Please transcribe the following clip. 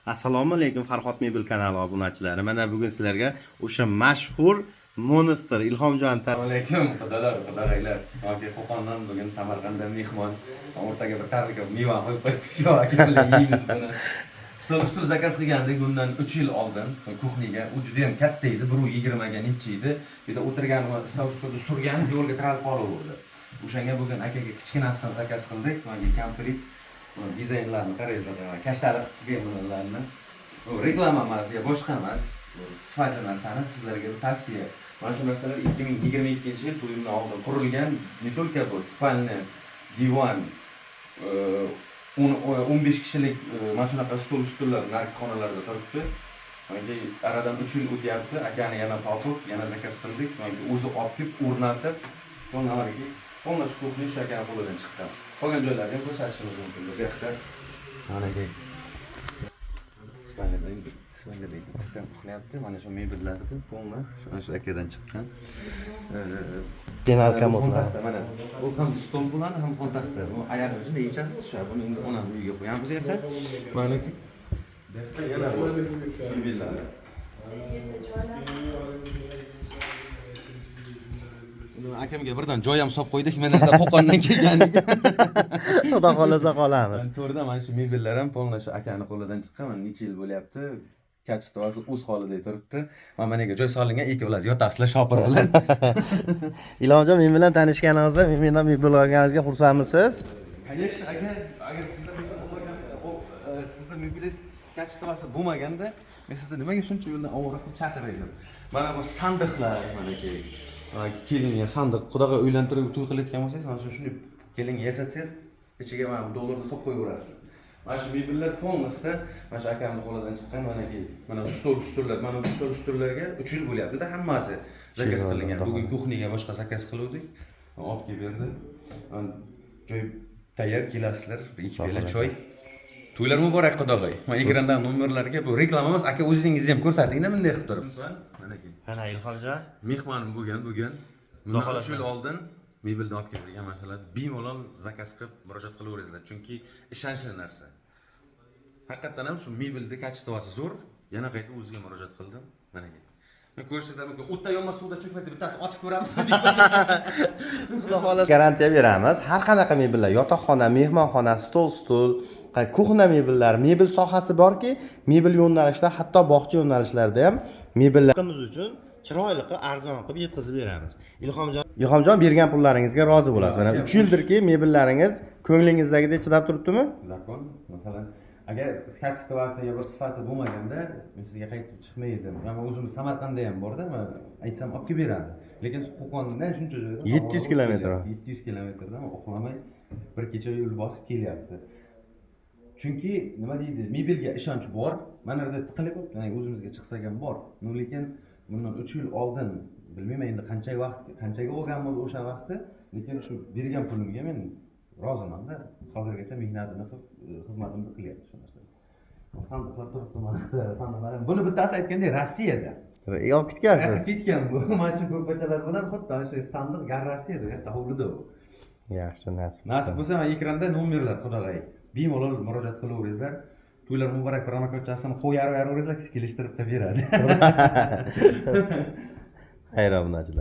Assalomu alaykum Farhod Mebel kanali obunachilari. Mana bugun sizlarga o'sha mashhur Monster Ilhomjon Assalomu alaykum qudalarilar. Yoki Qo'qondan bugun Samarqanddan mehmon. O'rtaga bir tarika meva qo'yib qo'yibsiz-ku, aka bilan yeymiz buni. Stol zakaz qilgandik bundan 3 yil oldin kuxniga. U juda ham katta edi, 1.20 ga necha edi. Bu yerda o'tirganimni stolda surgan, yo'lga tiralib qolaverdi. O'shanga bugun akaga kichkinasidan zakaz qildik. Menga komplet dizaynlarni qarangizlar, kashtalik qilgan bularni. Reklama emas, boshqa emas. Sifatli narsani sizlarga tavsiya. Mana shu narsalar 2022-yil to'yimdan oldin qurilgan, не только bu spalni, divan, 15 kishilik mana shunaqa stullar narki xonalarda turibdi. Menga aradan 3 yil o'tyapti. Akani yana topib, yana zakaz qildik. Menga o'zi olib kelib, o'rnatib, bunlarga qo'llash kuxni shu akani qo'lidan chiqqan. Qolgan joylarga ham ko'rsatishimiz mumkin. Bu yoqda mana spalni sistem qilyapti. Mana shu mebellarni polni shu akadan chiqqan. Penal komodlar. Mana bu ham stol bilan ham kontrastda. Bu oyog'i shunday yechasiz tushadi. Buni endi onam uyiga qo'yamiz ekan. Mana yana bu mebellar. Akamga birdan joy ham solib qo'ydik. Men esa Qo'qondan kelgandik. Xudo xolasa qolamiz. To'g'ridan mana shu mebellar ham polni shu akani qo'lidan chiqqan. Mana necha yil bo'lyapti. Kachistasi o'z holida turibdi. Mana joy solingan, ikkovlasi yotasizlar shopir bilan. Ilhomjon, men bilan tanishganingizda, mendan mebel olganingizga xursandmisiz? Конечно, agar sizda mebel bo'lmaganda, sizda mebelingiz kachistasi bo'lmaganda, men sizda nimaga shuncha yo'ldan ovora qilib chaqiraydim. Mana bu sandiqlar, mana kelinga sandiq, xudoga uylantirib to'y qilayotgan bo'lsangiz, mana shuni kelinga yasatsangiz, ichiga mana bu dollarni solib qo'yaverasiz. Mana shu mebellar polnosda mana shu akamning qo'lidan chiqqan, mana stullar, mana bu stullarga 3 yil bo'lyapti-da, hammasi zakaz qilingan. Bugun kuxniga boshqa zakaz qiluvdik. Olib kelib berdi. Joy tayyor, kelasizlar, ikki bela choy. To'ylar muborak qudog'ay. Mana ekrandan nomerlarga bu reklama emas, aka o'zingizni ham ko'rsating-da, bunday qilib turib. Mana Ilhomjon, Mehmonim bo'lgan bugun. Bundan 3 yil oldin mebelni olib kelib bergan masalalar bemalol zakaz qilib murojaat qilaveringizlar, chunki ishonchli narsa. Haqiqatan ham shu mebelni kachistasi zo'r. Yana qaytib o'ziga murojaat qildim. Mana aka. Men ko'rishingiz mumkin. O'tda yonma suvda cho'kmasdi, bittasi otib ko'ramiz deb. Xudo xolasa garantiya beramiz. Har qanaqa mebellar, yotoqxona, mehmonxona, stul, kuxna mebellar, mebel sohasi borki, mebel yo'nalishida, hatto bog'cha yo'nalishlarida ham mebellarimiz uchun chiroyli qilib, arzon qilib yetkazib beramiz. Ilhomjon bergan pullaringizga rozi bo'lasiz. Mana 3 yildirki mebellaringiz ko'nglingizdagidek chidab turibdimi? Zakon, masalan, agar kachistasi yo bir sifati bo'lmaganda, men sizga qaytib chiqmaydim. Men o'zimiz Samarqandda ham borda, men aytsam olib kelib beradi. Lekin Qo'qondan shuncha joydan 700 kilometr. 700 kilometrdan uxlamay bir kecha yo'l bosib kelyapti. Chunki nima deydi, mebelga ishonch bor. Mana yerda tiqilib, ya'ni o'zimizga chiqsak ham bor. Lekin bundan 3 yil oldin bilmayman endi qanchaga olganman o'sha vaqtda, lekin shu bergan pulimga men roziman-da. Hozirgacha mehnatini qilib, xizmatimni qilyapti shu narsa. Sandiqlar turibdi mana, sandiqlar. Buni bittasi aytgandek Rossiyada. Olib ketgansiz. Ketgan bu. Mana shu ko'rpachalar bilan xuddi shu sandiq Rossiyada, yerda hovlida u. Yaxshi, nasib. Nasib bo'lsa, ekranda nomerlar qudag'ay. Bemalol murojaat qilaveringizlar. To'ylar muborak promokochasini qo'yaraveringizlar, kelishtirib beradi. Xayr obunachilar.